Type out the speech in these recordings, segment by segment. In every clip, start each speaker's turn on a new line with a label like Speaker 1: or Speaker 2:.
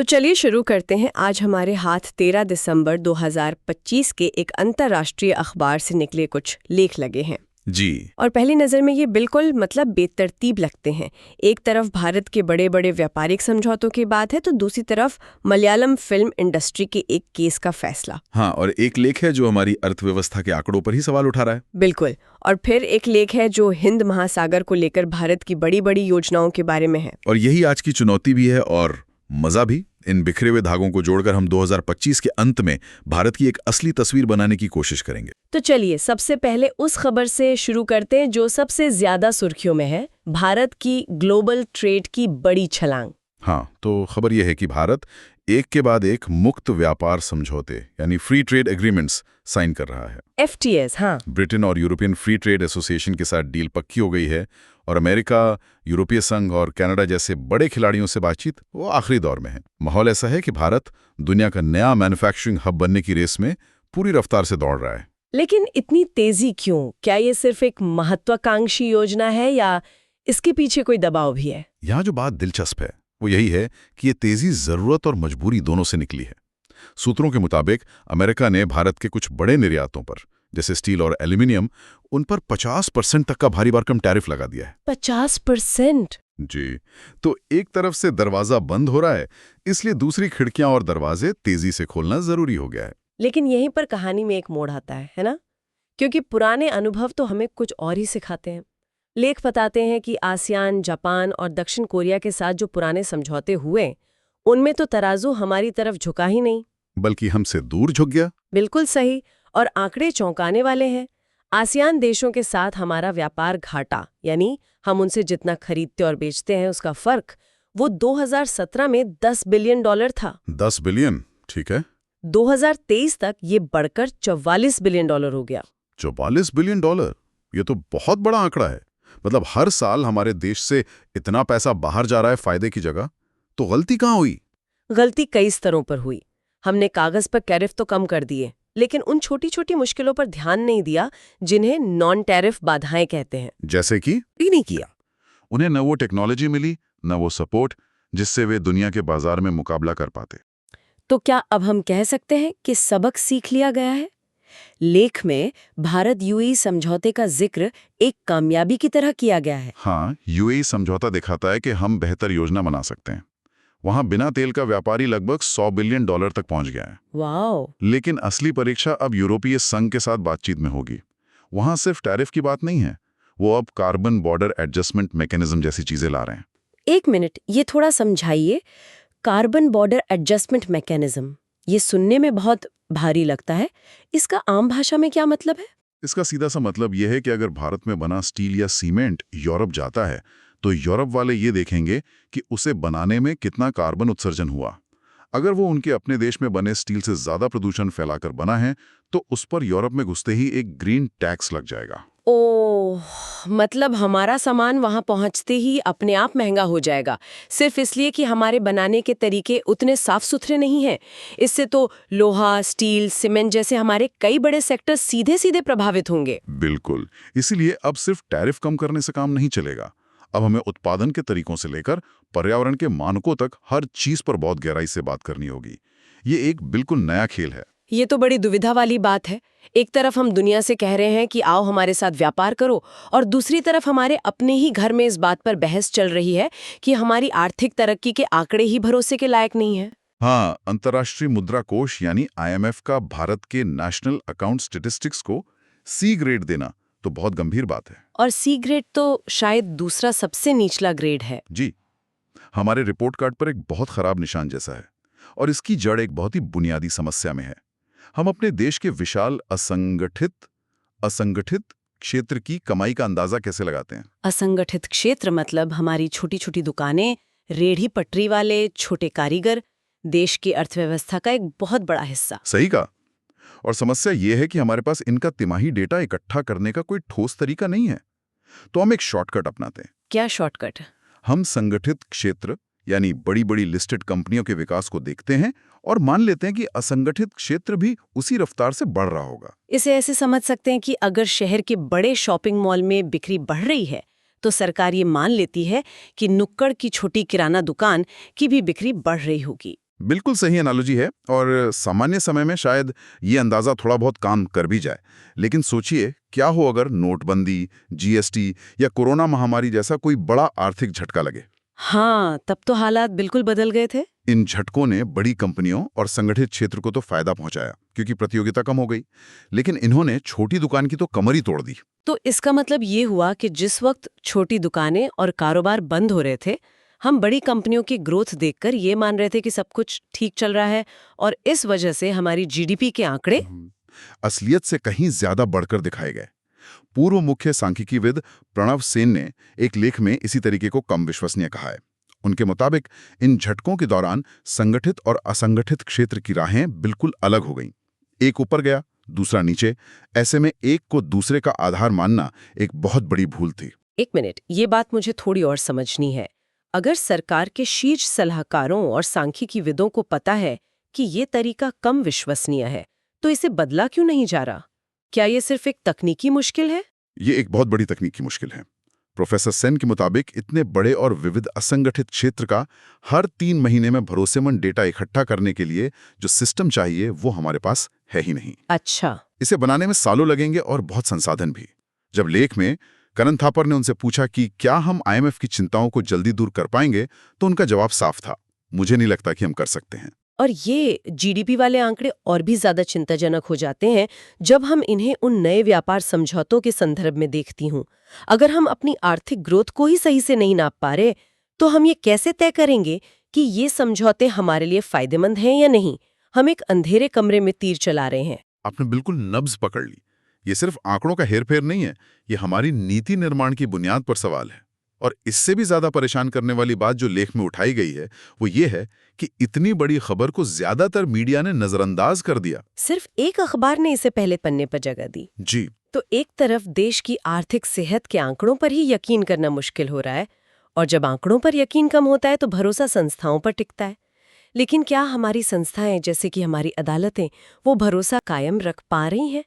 Speaker 1: तो चलिए शुरू करते हैं। आज हमारे हाथ 13 दिसंबर 2025 के एक अंतर्राष्ट्रीय अखबार से निकले कुछ लेख लगे हैं
Speaker 2: जी।
Speaker 1: और पहली नज़र में ये बिल्कुल बेतरतीब लगते हैं। एक तरफ भारत के बड़े बड़े व्यापारिक समझौतों की बात है तो दूसरी तरफ मलयालम फिल्म इंडस्ट्री के एक केस का फैसला।
Speaker 2: हाँ, और एक लेख है जो हमारी अर्थव्यवस्था के आंकड़ों पर ही सवाल उठा रहा है।
Speaker 1: बिल्कुल। और फिर एक लेख है जो हिंद महासागर को लेकर भारत की बड़ी बड़ी योजनाओं के बारे में है।
Speaker 2: और यही आज की चुनौती भी है और मजा भी। इन बिखरे हुए धागों को जोड़कर हम 2025 के अंत में भारत की एक असली तस्वीर बनाने की कोशिश करेंगे।
Speaker 1: तो चलिए सबसे पहले उस खबर से शुरू करते हैं जो सबसे ज्यादा सुर्खियों में है, भारत की ग्लोबल ट्रेड की बड़ी छलांग।
Speaker 2: हाँ, तो खबर यह है कि भारत एक के बाद एक मुक्त व्यापार समझौते यानी फ्री ट्रेड एग्रीमेंट्स साइन कर रहा है।
Speaker 1: FTAs, हाँ।
Speaker 2: ब्रिटेन और यूरोपियन फ्री ट्रेड एसोसिएशन के साथ डील पक्की हो गई है और अमेरिका, यूरोपीय संघ और कनाडा जैसे बड़े खिलाड़ियों से बातचीत वो आखिरी दौर में है। माहौल ऐसा है कि भारत दुनिया का नया मैन्युफैक्चरिंग हब बनने की रेस में पूरी रफ्तार से दौड़ रहा है।
Speaker 1: लेकिन इतनी तेजी क्यों? क्या ये सिर्फ एक महत्वाकांक्षी योजना है या इसके पीछे कोई दबाव भी है?
Speaker 2: यहाँ जो बात दिलचस्प है वो यही है कि ये तेजी जरूरत और मजबूरी दोनों से निकली है। सूत्रों के मुताबिक अमेरिका ने भारत के कुछ बड़े निर्यातों पर जैसे स्टील और एल्यूमिनियम उन पर 50% तक का भारी भरकम टैरिफ लगा दिया है।
Speaker 1: 50%?
Speaker 2: जी, तो एक तरफ से दरवाजा बंद हो रहा है, इसलिए दूसरी खिड़कियां और दरवाजे तेजी से खोलना जरूरी हो गया है।
Speaker 1: लेकिन यहीं पर कहानी में एक मोड़ आता है ना? क्योंकि पुराने अनुभव तो हमें कुछ और ही सिखाते हैं। लेख बताते हैं कि आसियान, जापान और दक्षिण कोरिया के साथ जो पुराने समझौते हुए उनमें तो तराजू हमारी तरफ झुका ही नहीं,
Speaker 2: बल्कि हमसे दूर झुक गया।
Speaker 1: बिल्कुल सही। और आंकड़े चौंकाने वाले हैं। आसियान देशों के साथ हमारा व्यापार घाटा, यानी हम उनसे जितना खरीदते और बेचते हैं उसका फर्क, वो 2017 में $10 बिलियन था।
Speaker 2: 10 बिलियन, ठीक है।
Speaker 1: 2023 तक ये बढ़कर $44 बिलियन हो गया।
Speaker 2: $44 बिलियन, ये तो बहुत बड़ा आंकड़ा है। मतलब हर साल हमारे देश से इतना पैसा बाहर जा रहा है फायदे की जगह। तो गलती कहाँ हुई?
Speaker 1: गलती कई स्तरों पर हुई। हमने कागज पर टैरिफ तो कम कर दिए, लेकिन उन छोटी छोटी मुश्किलों पर ध्यान नहीं दिया जिन्हें नॉन टैरिफ बाधाएं कहते हैं।
Speaker 2: जैसे कि
Speaker 1: नहीं किया।
Speaker 2: उन्हें न वो टेक्नोलॉजी मिली न वो सपोर्ट जिससे वे दुनिया के बाजार में मुकाबला कर पाते।
Speaker 1: तो क्या अब हम कह सकते हैं कि सबक सीख लिया गया है? लेख में भारत यूएई समझौते का जिक्र एक कामयाबी की तरह किया गया है।
Speaker 2: हाँ, यूएई समझौता दिखाता है कि हम बेहतर योजना बना सकते हैं। वहां बिना तेल का व्यापारी लगभग $100 बिलियन तक पहुंच गया है।
Speaker 1: वाओ!
Speaker 2: लेकिन असली परीक्षा अब यूरोपीय संघ के साथ बातचीत में होगी। वहां सिर्फ टैरिफ की बात नहीं है, वो अब कार्बन बॉर्डर एडजस्टमेंट मैकेनिज्म जैसी चीजें ला रहे हैं।
Speaker 1: एक मिनट, ये थोड़ा समझाइए। कार्बन बॉर्डर एडजस्टमेंट मैकेनिज्म, ये सुनने में बहुत भारी लगता है। इसका आम भाषा में क्या मतलब है?
Speaker 2: इसका सीधा सा मतलब यह है कि अगर भारत में बना स्टील या सीमेंट यूरोप जाता है तो यूरोप वाले ये देखेंगे कि उसे बनाने में कितना कार्बन उत्सर्जन हुआ। अगर वो उनके अपने देश में बने स्टील से ज्यादा प्रदूषण फैलाकर बना है तो उस पर यूरोप में घुसते ही एक ग्रीन टैक्स लग जाएगा।
Speaker 1: ओह, मतलब हमारा सामान वहां पहुंचते ही अपने आप महंगा हो जाएगा, सिर्फ इसलिए कि हमारे बनाने के तरीके उतने साफ सुथरे नहीं हैं। इससे तो लोहा, स्टील, सीमेंट जैसे हमारे कई बड़े सेक्टर सीधे सीधे प्रभावित होंगे।
Speaker 2: बिल्कुल, इसीलिए अब सिर्फ टैरिफ कम करने से काम नहीं चलेगा। अब हमें उत्पादन के तरीकों से लेकर पर्यावरण के मानकों तक हर चीज पर बहुत गहराई से बात करनी होगी। ये एक बिल्कुल नया खेल है।
Speaker 1: ये तो बड़ी दुविधा वाली बात है। एक तरफ हम दुनिया से कह रहे हैं कि आओ हमारे साथ व्यापार करो, और दूसरी तरफ हमारे अपने ही घर में इस बात पर बहस चल रही है कि हमारी आर्थिक तरक्की के आंकड़े ही भरोसे के लायक नहीं है।
Speaker 2: हाँ, अंतर्राष्ट्रीय मुद्रा कोष यानी IMF का भारत के नेशनल अकाउंट स्टेटिस्टिक्स को C ग्रेड देना तो बहुत गंभीर बात है।
Speaker 1: और C ग्रेड तो शायद दूसरा सबसे निचला ग्रेड है।
Speaker 2: जी, हमारे रिपोर्ट कार्ड पर एक बहुत खराब निशान जैसा है, और इसकी जड़ एक बहुत ही बुनियादी समस्या में है। हम अपने देश के विशाल असंगठित क्षेत्र की कमाई का अंदाजा कैसे लगाते हैं?
Speaker 1: असंगठित क्षेत्र मतलब हमारी छोटी छोटी दुकानें, रेढ़ी पटरी वाले छोटे कारीगर, देश की अर्थव्यवस्था का एक बहुत बड़ा हिस्सा।
Speaker 2: सही कहा। और समस्या यह है कि हमारे पास इनका तिमाही डेटा इकट्ठा करने का कोई ठोस तरीका नहीं है। तो हम एक शॉर्टकट अपनाते हैं।
Speaker 1: क्या शॉर्टकट?
Speaker 2: हम संगठित क्षेत्र यानी बड़ी बड़ी लिस्टेड कंपनियों के विकास को देखते हैं और मान लेते हैं कि असंगठित क्षेत्र भी उसी रफ्तार से बढ़ रहा होगा।
Speaker 1: इसे ऐसे समझ सकते हैं कि अगर शहर के बड़े शॉपिंग मॉल में बिक्री बढ़ रही है तो सरकार ये मान लेती है कि नुक्कड़ की छोटी किराना दुकान की भी बिक्री बढ़ रही होगी।
Speaker 2: बिल्कुल सही एनालॉजी है और सामान्य समय में शायद ये अंदाजा थोड़ा बहुत काम कर भी जाए। लेकिन सोचिए क्या हो अगर नोटबंदी, जीएसटी या कोरोना महामारी जैसा कोई बड़ा आर्थिक झटका लगे।
Speaker 1: हाँ, तब तो हालात बिल्कुल बदल गए थे।
Speaker 2: इन झटकों ने बड़ी कंपनियों और संगठित क्षेत्र को तो फायदा पहुंचाया क्योंकि प्रतियोगिता कम हो गई, लेकिन इन्होंने छोटी दुकान की तो कमर ही तोड़ दी।
Speaker 1: तो इसका मतलब ये हुआ कि जिस वक्त छोटी दुकानें और कारोबार बंद हो रहे थे, हम बड़ी कंपनियों की ग्रोथ देखकर ये मान रहे थे कि सब कुछ ठीक चल रहा है और इस वजह से हमारी जीडीपी के आंकड़े
Speaker 2: असलियत से कहीं ज्यादा बढ़कर दिखाए गए। पूर्व मुख्य सांख्यिकीविद प्रणव सेन ने एक लेख में इसी तरीके को कम विश्वसनीय कहा है। उनके मुताबिक इन झटकों के दौरान संगठित और असंगठित क्षेत्र की राहें बिल्कुल अलग हो गईं। एक ऊपर गया, दूसरा नीचे। ऐसे में एक को दूसरे का आधार मानना एक बहुत बड़ी भूल थी।
Speaker 1: एक मिनट, ये बात मुझे थोड़ी और समझनी है। अगर सरकार के शीर्ष सलाहकारों और सांख्यिकीविदों को पता है कि ये तरीका कम विश्वसनीय है, तो इसे बदला क्यों नहीं जा रहा? क्या ये सिर्फ एक तकनीकी मुश्किल है?
Speaker 2: ये एक बहुत बड़ी तकनीकी मुश्किल है। प्रोफेसर सेन के मुताबिक इतने बड़े और विविध असंगठित क्षेत्र का हर 3 महीने में भरोसेमंद डेटा इकट्ठा करने के लिए जो सिस्टम चाहिए वो हमारे पास है ही नहीं।
Speaker 1: अच्छा।
Speaker 2: इसे बनाने में सालों लगेंगे और बहुत संसाधन भी। जब लेख में करण थापर ने उनसे पूछा कि क्या हम आईएमएफ की चिंताओं को जल्दी दूर कर पाएंगे, तो उनका जवाब साफ था, मुझे नहीं लगता कि हम कर सकते हैं।
Speaker 1: और ये जीडीपी वाले आंकड़े और भी ज्यादा चिंताजनक हो जाते हैं जब हम इन्हें उन नए व्यापार समझौतों के संदर्भ में देखती हूँ। अगर हम अपनी आर्थिक ग्रोथ को ही सही से नहीं नाप पा रहे, तो हम ये कैसे तय करेंगे कि ये समझौते हमारे लिए फायदेमंद हैं या नहीं? हम एक अंधेरे कमरे में तीर चला रहे हैं।
Speaker 2: आपने बिल्कुल नब्ज पकड़ ली। ये सिर्फ आंकड़ों का हेरफेर नहीं है, ये हमारी नीति निर्माण की बुनियाद पर सवाल है। और इससे भी ज्यादा परेशान करने वाली बात जो लेख में उठाई गई है वो ये है कि इतनी बड़ी खबर को ज्यादातर मीडिया ने नजरअंदाज कर दिया।
Speaker 1: सिर्फ एक अखबार ने इसे पहले पन्ने पर जगह दी।
Speaker 2: जी।
Speaker 1: तो एक तरफ देश की आर्थिक सेहत के आंकड़ों पर ही यकीन करना मुश्किल हो रहा है, और जब आंकड़ों पर यकीन कम होता है तो भरोसा संस्थाओं पर टिकता है। लेकिन क्या हमारी संस्थाएं, जैसे कि हमारी अदालतें, वो भरोसा कायम रख पा रही हैं?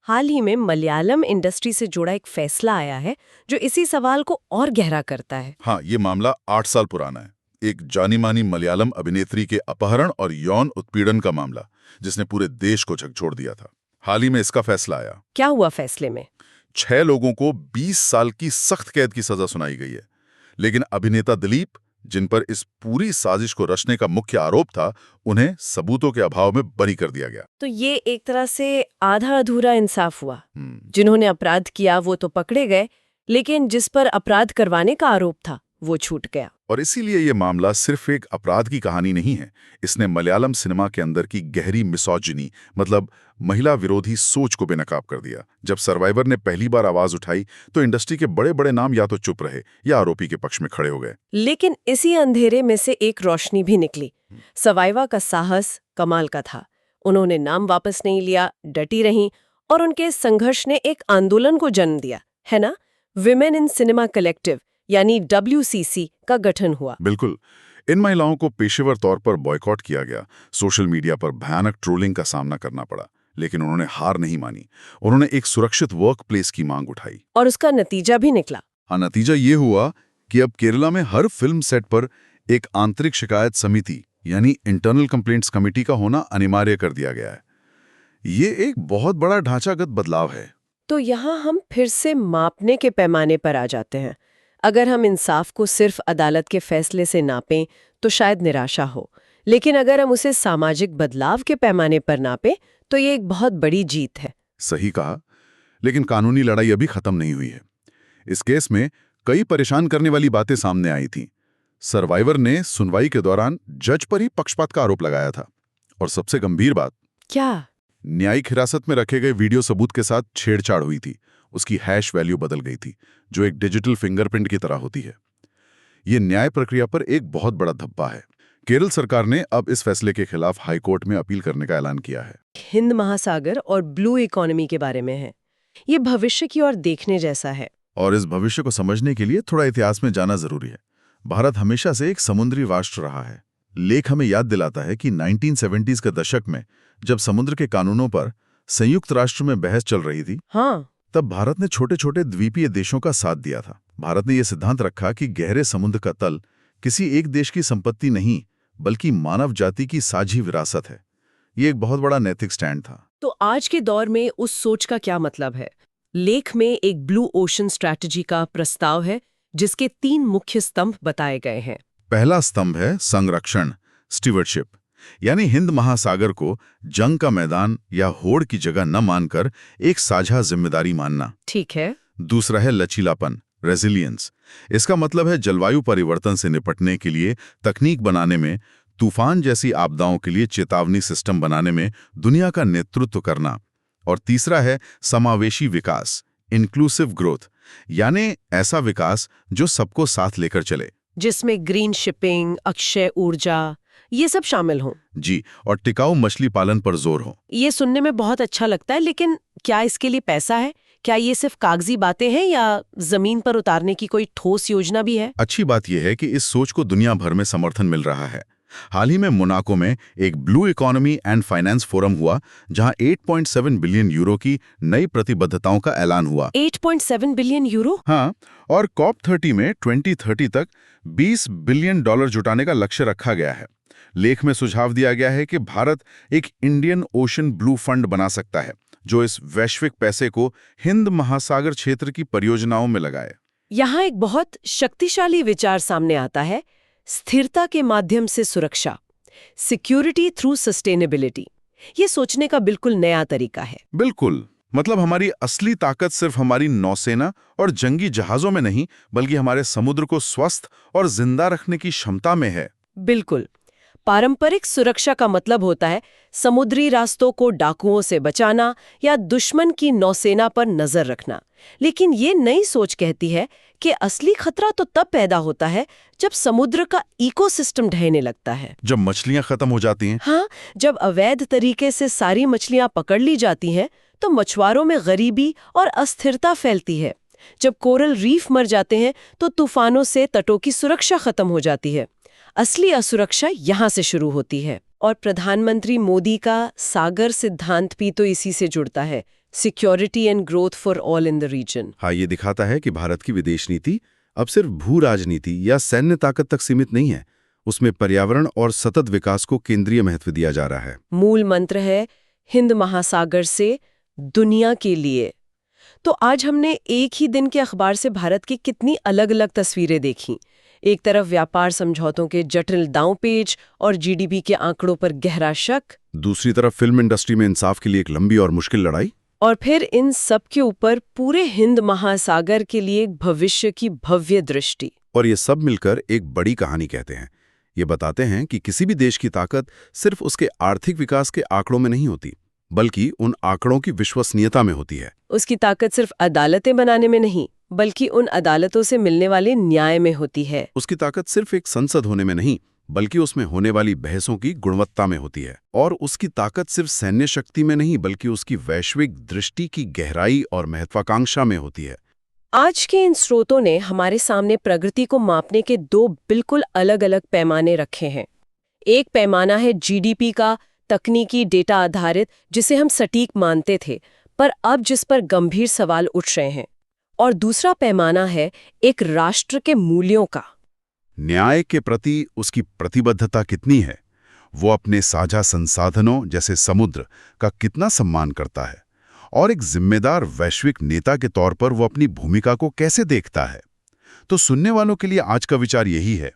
Speaker 1: हाल ही में मलयालम इंडस्ट्री से जुड़ा एक फैसला आया है जो इसी सवाल को और गहरा करता है।
Speaker 2: हाँ, ये मामला 8 साल पुराना है। एक जानी मानी मलयालम अभिनेत्री के अपहरण और यौन उत्पीड़न का मामला, जिसने पूरे देश को झकझोर दिया था। हाल ही में इसका फैसला आया।
Speaker 1: क्या हुआ फैसले में?
Speaker 2: 6 लोगों को 20 साल की सख्त कैद की सजा सुनाई गई है, लेकिन अभिनेता दिलीप, जिन पर इस पूरी साजिश को रचने का मुख्य आरोप था, उन्हें सबूतों के अभाव में बरी कर दिया गया।
Speaker 1: तो ये एक तरह से आधा अधूरा इंसाफ हुआ। जिन्होंने अपराध किया वो तो पकड़े गए, लेकिन जिस पर अपराध करवाने का आरोप था वो छूट गया।
Speaker 2: और इसीलिए ये मामला सिर्फ एक अपराध की कहानी नहीं है। इसने मलयालम सिनेमा के अंदर की गहरी मिसोजिनी, मतलब महिला विरोधी सोच को बेनकाब कर दिया। जब सर्वाइवर ने पहली बार आवाज उठाई तो इंडस्ट्री के बड़े बड़े नाम या तो चुप रहे या आरोपी के पक्ष में खड़े हो गए।
Speaker 1: लेकिन इसी अंधेरे में से एक रोशनी भी निकली। सर्वाइवर का साहस कमाल का था। उन्होंने नाम वापस नहीं लिया, डटी रहीं, और उनके संघर्ष ने एक आंदोलन को जन्म दिया, है ना? विमेन इन सिनेमा कलेक्टिव यानी WCC का गठन हुआ।
Speaker 2: बिल्कुल। इन महिलाओं को पेशेवर तौर पर बॉयकॉट किया गया। सोशल मीडिया पर भयानक ट्रोलिंग का सामना करना पड़ा, लेकिन उन्होंने हार नहीं मानी। उन्होंने एक सुरक्षित वर्क प्लेस की मांग उठाई
Speaker 1: और उसका नतीजा भी निकला।
Speaker 2: हाँ, नतीजा ये हुआ कि अब केरला में हर फिल्म सेट पर एक आंतरिक शिकायत समिति यानी इंटरनल कंप्लेंट्स कमेटी का होना अनिवार्य कर दिया गया है। ये एक बहुत बड़ा ढांचागत बदलाव है।
Speaker 1: तो यहाँ हम फिर से मापने के पैमाने पर आ जाते हैं। अगर हम इंसाफ को सिर्फ अदालत के फैसले से नापें तो शायद निराशा हो, लेकिन अगर हम उसे सामाजिक बदलाव के पैमाने पर नापें तो ये एक बहुत बड़ी जीत है।
Speaker 2: सही कहा, लेकिन कानूनी लड़ाई अभी खत्म नहीं हुई है। इस केस में कई परेशान करने वाली बातें सामने आई थीं। सर्वाइवर ने सुनवाई के दौरान जज पर ही पक्षपात का आरोप लगाया था, और सबसे गंभीर बात,
Speaker 1: क्या?
Speaker 2: न्यायिक हिरासत में रखे गए वीडियो सबूत के साथ छेड़छाड़ हुई थी। उसकी हैश वैल्यू बदल गई थी, जो एक डिजिटल फिंगरप्रिंट की तरह होती है। ये न्याय प्रक्रिया पर एक बहुत बड़ा धब्बा है। केरल सरकार ने अब इस फैसले के खिलाफ हाईकोर्ट में अपील करने का ऐलान किया है।
Speaker 1: हिंद महासागर और ब्लू इकोनॉमी के बारे में है। ये भविष्य की ओर देखने जैसा है।
Speaker 2: और इस भविष्य को समझने के लिए थोड़ा इतिहास में जाना जरूरी है। भारत हमेशा से एक समुद्री राष्ट्र रहा है। लेख हमें याद दिलाता है कि 1970s के दशक में जब समुद्र के कानूनों पर संयुक्त राष्ट्र में बहस चल रही थी,
Speaker 1: हाँ,
Speaker 2: तब भारत ने छोटे छोटे द्वीपीय देशों का साथ दिया था। भारत ने यह सिद्धांत रखा कि गहरे समुद्र का तल किसी एक देश की संपत्ति नहीं, बल्कि मानव जाति की साझी विरासत है। ये एक बहुत बड़ा नैतिक स्टैंड था।
Speaker 1: तो आज के दौर में उस सोच का क्या मतलब है? लेख में एक ब्लू ओशन स्ट्रैटेजी का प्रस्ताव है जिसके 3 मुख्य स्तंभ बताए गए हैं।
Speaker 2: पहला स्तंभ है संरक्षण, स्टीवर्डशिप, यानी हिंद महासागर को जंग का मैदान या होड़ की जगह न मानकर एक साझा जिम्मेदारी मानना।
Speaker 1: ठीक है।
Speaker 2: दूसरा है लचीलापन, रेजिलियंस। इसका मतलब है जलवायु परिवर्तन से निपटने के लिए तकनीक बनाने में, तूफान जैसी आपदाओं के लिए चेतावनी सिस्टम बनाने में दुनिया का नेतृत्व करना। और तीसरा है समावेशी विकास, इंक्लूसिव ग्रोथ, यानी ऐसा विकास जो सबको साथ लेकर चले,
Speaker 1: जिसमें ग्रीन शिपिंग, अक्षय ऊर्जा, ये सब शामिल हों।
Speaker 2: जी, और टिकाऊ मछली पालन पर जोर हो।
Speaker 1: ये सुनने में बहुत अच्छा लगता है, लेकिन क्या इसके लिए पैसा है? क्या ये सिर्फ कागजी बातें हैं या जमीन पर उतारने की कोई ठोस योजना भी है?
Speaker 2: अच्छी बात यह है कि इस सोच को दुनिया भर में समर्थन मिल रहा है। हाल ही में मोनाको में एक blue economy and finance forum हुआ, जहां 8.7 बिलियन यूरो की नई प्रतिबद्धताओं का ऐलान हुआ।
Speaker 1: 8.7 बिलियन यूरो?
Speaker 2: हाँ, और COP30 में 2030 तक $20 बिलियन जुटाने का लक्ष्य रखा गया है। लेख में सुझाव दिया गया है कि भारत एक इंडियन ओशन ब्लू फंड बना सकता है, जो इस वैश्विक पैसे को हिंद महासागर क्षेत्र की परियोजनाओं में लगाए।
Speaker 1: यहाँ एक बहुत शक्तिशाली विचार सामने आता है, स्थिरता के माध्यम से सुरक्षा, सिक्योरिटी थ्रू सस्टेनेबिलिटी। ये सोचने का बिल्कुल नया तरीका है।
Speaker 2: बिल्कुल, मतलब हमारी असली ताकत सिर्फ हमारी नौसेना और जंगी जहाजों में नहीं, बल्कि हमारे समुद्र को स्वस्थ और जिंदा रखने की क्षमता में है।
Speaker 1: बिल्कुल। पारंपरिक सुरक्षा का मतलब होता है समुद्री रास्तों को डाकुओं से बचाना या दुश्मन की नौसेना पर नजर रखना। लेकिन ये नई सोच कहती है कि असली खतरा तो तब पैदा होता है जब समुद्र का इकोसिस्टम ढहने लगता है।
Speaker 2: जब मछलियां खत्म हो जाती हैं।
Speaker 1: हाँ, जब अवैध तरीके से सारी मछलियां पकड़ ली जाती हैं, तो मछुआरों में गरीबी और अस्थिरता फैलती है। जब कोरल रीफ मर जाते हैं, तो तूफानों से तटों की सुरक्षा खत्म हो जाती है। असली असुरक्षा यहाँ से शुरू होती है। और प्रधानमंत्री मोदी का सागर सिद्धांत भी तो इसी से जुड़ता है, security and growth for all in the region.
Speaker 2: हाँ, ये दिखाता है कि भारत की विदेश नीति अब सिर्फ भू राजनीति या सैन्य ताकत तक सीमित नहीं है। उसमें पर्यावरण और सतत विकास को केंद्रीय महत्व दिया जा रहा है।
Speaker 1: मूल मंत्र है हिंद महासागर से दुनिया के लिए। तो आज हमने एक ही दिन के अखबार से भारत की कितनी अलग अलग तस्वीरें देखी। एक तरफ व्यापार समझौतों के जटिल दांवपेच और जीडीपी के आंकड़ों पर गहरा शक,
Speaker 2: दूसरी तरफ फिल्म इंडस्ट्री में इंसाफ के लिए एक लंबी और मुश्किल लड़ाई,
Speaker 1: और फिर इन सब के ऊपर पूरे हिंद महासागर के लिए एक भविष्य की भव्य दृष्टि।
Speaker 2: और ये सब मिलकर एक बड़ी कहानी कहते हैं। ये बताते हैं कि किसी भी देश की ताकत सिर्फ उसके आर्थिक विकास के आंकड़ों में नहीं होती, बल्कि उन आंकड़ों की विश्वसनीयता में होती है।
Speaker 1: उसकी ताकत सिर्फ अदालतें बनाने में नहीं, बल्कि उन अदालतों से मिलने वाले न्याय में होती है।
Speaker 2: उसकी ताकत सिर्फ एक संसद होने में नहीं, बल्कि उसमें होने वाली बहसों की गुणवत्ता में होती है। और उसकी ताकत सिर्फ सैन्य शक्ति में नहीं, बल्कि उसकी वैश्विक दृष्टि की गहराई और महत्वाकांक्षा में होती है।
Speaker 1: आज के इन स्रोतों ने हमारे सामने प्रगति को मापने के 2 बिल्कुल अलग अलग पैमाने रखे हैं। एक पैमाना है जीडीपी का, तकनीकी डेटा आधारित, जिसे हम सटीक मानते थे, पर अब जिस पर गंभीर सवाल उठ रहे हैं। और दूसरा पैमाना है एक राष्ट्र के मूल्यों का।
Speaker 2: न्याय के प्रति उसकी प्रतिबद्धता कितनी है, वो अपने साझा संसाधनों जैसे समुद्र का कितना सम्मान करता है, और एक जिम्मेदार वैश्विक नेता के तौर पर वो अपनी भूमिका को कैसे देखता है। तो सुनने वालों के लिए आज का विचार यही है,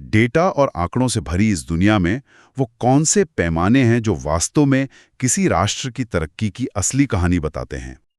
Speaker 2: डेटा और आंकड़ों से भरी इस दुनिया में वो कौन से पैमाने हैं जो वास्तव में किसी राष्ट्र की तरक्की की असली कहानी बताते हैं।